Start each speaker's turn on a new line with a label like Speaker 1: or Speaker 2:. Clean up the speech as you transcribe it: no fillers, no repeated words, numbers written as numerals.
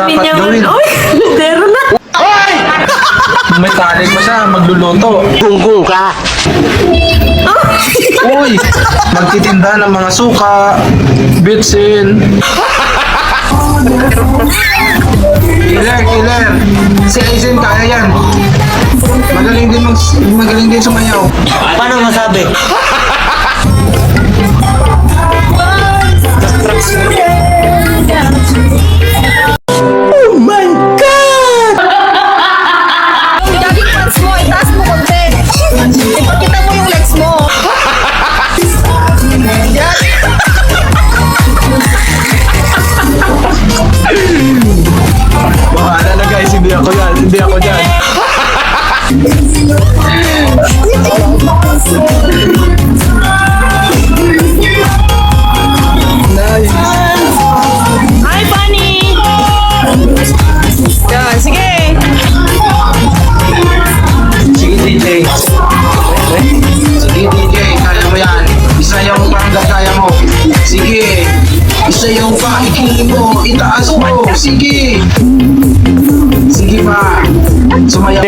Speaker 1: Dapat gawin.
Speaker 2: Uy, dero na.
Speaker 1: May talent pa siya, magluluto.
Speaker 3: Gunggong ka.
Speaker 1: Uy, magtitinda ng mga suka, bitsin. Killer. Si Aizen kaya yan. Magaling din sumayaw.
Speaker 3: Paano masabi?
Speaker 2: Jogging pants mo, itaas mo konti. Ipakita mo yung legs mo.
Speaker 1: Bahala na guys, hindi ako dyan. Nice.
Speaker 2: Hi, Bunny! Yan, sige.
Speaker 1: Sige DJ. Sige DJ, kaya mo yan. Isa yung hanggang kaya mo. Sige. Isa yung pa, ikiling mo, itaas mo. Sige. Sige pa. Sumayaw.